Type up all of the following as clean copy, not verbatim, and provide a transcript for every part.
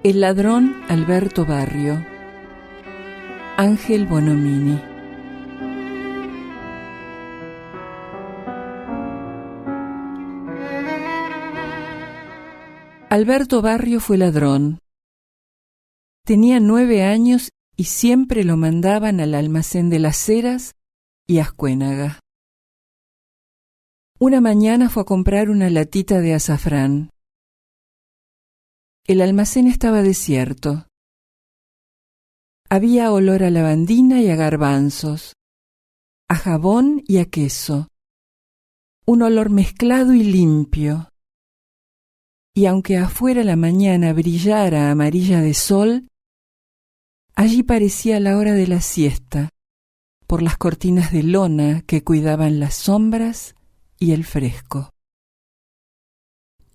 El ladrón Alberto Barrio. Ángel Bonomini. Alberto Barrio fue ladrón. Tenía 9 años y siempre lo mandaban al almacén de Las Heras y Ascuénaga. Una mañana fue a comprar una latita de azafrán. El almacén estaba desierto. Había olor a lavandina y a garbanzos, a jabón y a queso, un olor mezclado y limpio. Y aunque afuera la mañana brillara amarilla de sol, allí parecía la hora de la siesta, por las cortinas de lona que cuidaban las sombras y el fresco.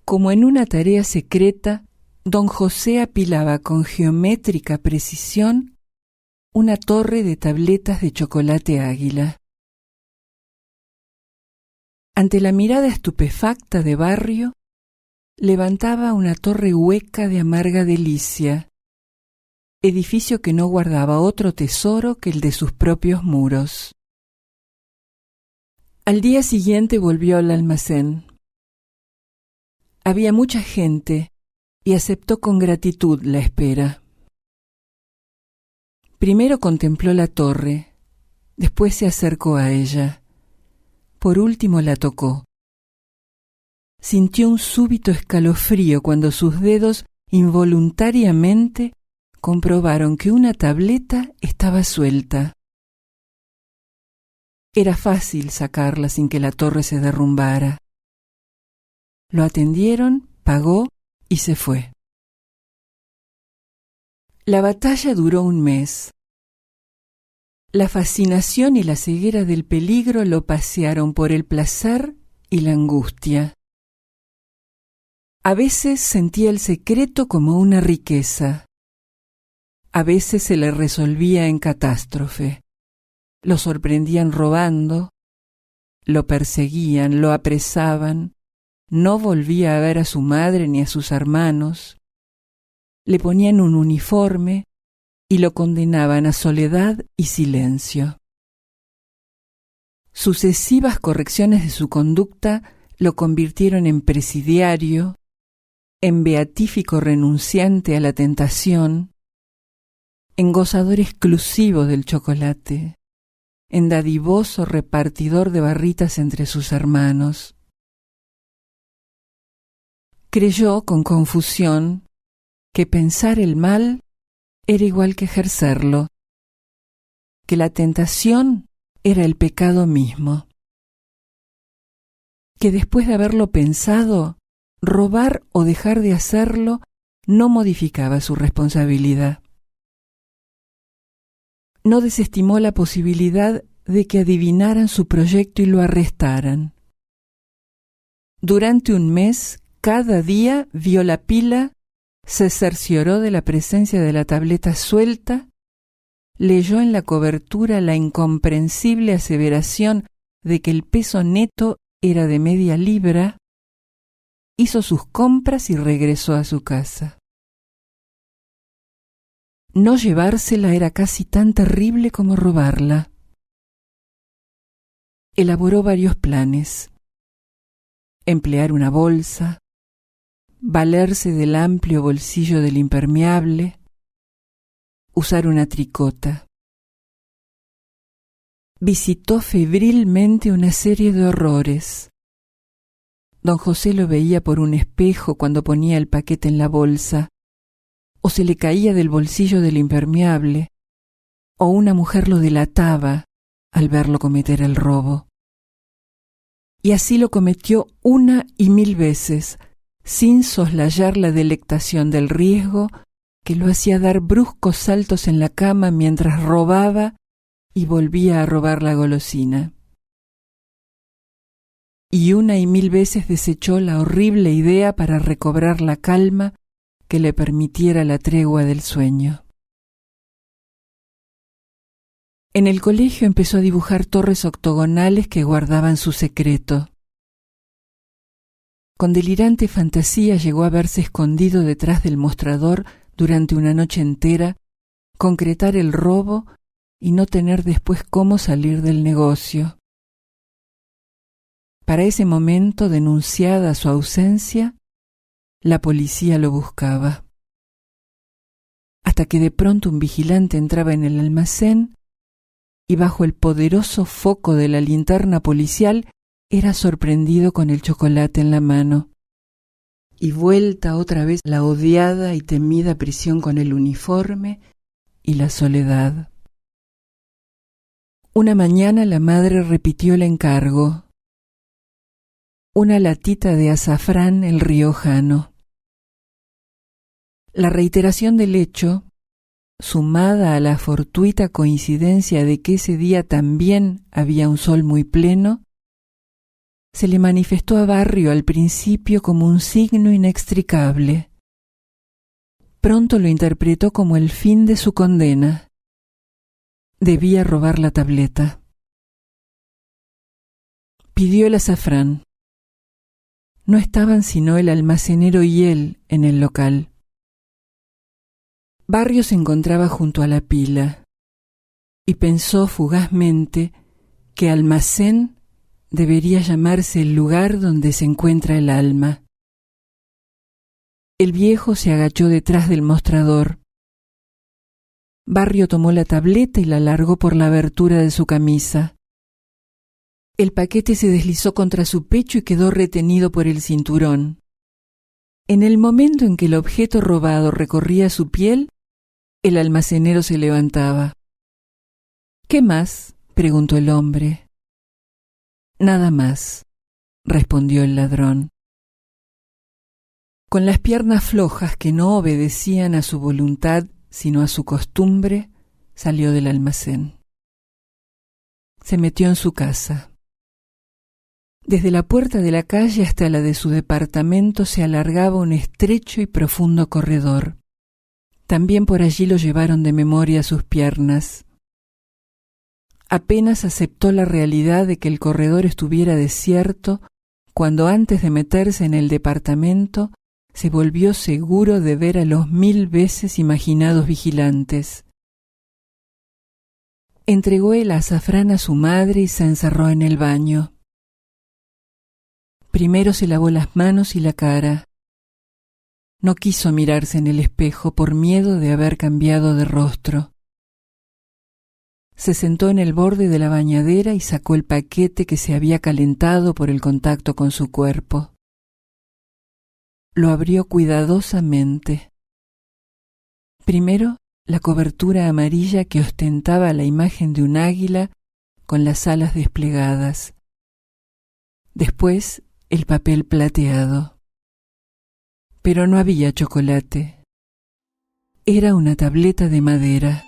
Como en una tarea secreta, don José apilaba con geométrica precisión una torre de tabletas de chocolate Águila. Ante la mirada estupefacta de Barrio, levantaba una torre hueca de amarga delicia, edificio que no guardaba otro tesoro que el de sus propios muros. Al día siguiente volvió al almacén. Había mucha gente y aceptó con gratitud la espera. Primero contempló la torre, después se acercó a ella, por último la tocó. Sintió un súbito escalofrío cuando sus dedos involuntariamente comprobaron que una tableta estaba suelta. Era fácil sacarla sin que la torre se derrumbara. Lo atendieron, pagó y se fue. La batalla duró un mes. La fascinación y la ceguera del peligro lo pasearon por el placer y la angustia. A veces sentía el secreto como una riqueza. A veces se le resolvía en catástrofe. Lo sorprendían robando, lo perseguían, lo apresaban, no volvía a ver a su madre ni a sus hermanos, le ponían un uniforme y lo condenaban a soledad y silencio. Sucesivas correcciones de su conducta lo convirtieron en presidiario, en beatífico renunciante a la tentación, en gozador exclusivo del chocolate, en dadivoso repartidor de barritas entre sus hermanos. Creyó con confusión que pensar el mal era igual que ejercerlo, que la tentación era el pecado mismo, que después de haberlo pensado, robar o dejar de hacerlo no modificaba su responsabilidad. No desestimó la posibilidad de que adivinaran su proyecto y lo arrestaran. Durante un mes, cada día vio la pila, se cercioró de la presencia de la tableta suelta, leyó en la cobertura la incomprensible aseveración de que el peso neto era de media libra, hizo sus compras y regresó a su casa. No llevársela era casi tan terrible como robarla. Elaboró varios planes. Emplear una bolsa, valerse del amplio bolsillo del impermeable, usar una tricota. Visitó febrilmente una serie de horrores. Don José lo veía por un espejo cuando ponía el paquete en la bolsa, o se le caía del bolsillo del impermeable, o una mujer lo delataba al verlo cometer el robo. Y así lo cometió 1 y 1000 veces, sin soslayar la delectación del riesgo que lo hacía dar bruscos saltos en la cama mientras robaba y volvía a robar la golosina. Y 1 y 1000 veces desechó la horrible idea para recobrar la calma que le permitiera la tregua del sueño. En el colegio empezó a dibujar torres octogonales que guardaban su secreto. Con delirante fantasía llegó a verse escondido detrás del mostrador durante una noche entera, concretar el robo y no tener después cómo salir del negocio. Para ese momento, denunciada su ausencia, la policía lo buscaba. Hasta que de pronto un vigilante entraba en el almacén y bajo el poderoso foco de la linterna policial era sorprendido con el chocolate en la mano. Y vuelta otra vez la odiada y temida prisión con el uniforme y la soledad. Una mañana la madre repitió el encargo. Una latita de azafrán el riojano. La reiteración del hecho, sumada a la fortuita coincidencia de que ese día también había un sol muy pleno, se le manifestó a Barrio al principio como un signo inextricable. Pronto lo interpretó como el fin de su condena. Debía robar la tableta. Pidió el azafrán. No estaban sino el almacenero y él en el local. Barrio se encontraba junto a la pila y pensó fugazmente que almacén debería llamarse el lugar donde se encuentra el alma. El viejo se agachó detrás del mostrador. Barrio tomó la tableta y la largó por la abertura de su camisa. El paquete se deslizó contra su pecho y quedó retenido por el cinturón. En el momento en que el objeto robado recorría su piel, el almacenero se levantaba. «¿Qué más?», preguntó el hombre. «Nada más», respondió el ladrón. Con las piernas flojas que no obedecían a su voluntad sino a su costumbre, salió del almacén. Se metió en su casa. Desde la puerta de la calle hasta la de su departamento se alargaba un estrecho y profundo corredor. También por allí lo llevaron de memoria sus piernas. Apenas aceptó la realidad de que el corredor estuviera desierto cuando antes de meterse en el departamento se volvió seguro de ver a los 1000 veces imaginados vigilantes. Entregó el azafrán a su madre y se encerró en el baño. Primero se lavó las manos y la cara. No quiso mirarse en el espejo por miedo de haber cambiado de rostro. Se sentó en el borde de la bañadera y sacó el paquete que se había calentado por el contacto con su cuerpo. Lo abrió cuidadosamente. Primero, la cobertura amarilla que ostentaba la imagen de un águila con las alas desplegadas. Después, el papel plateado. Pero no había chocolate. Era una tableta de madera.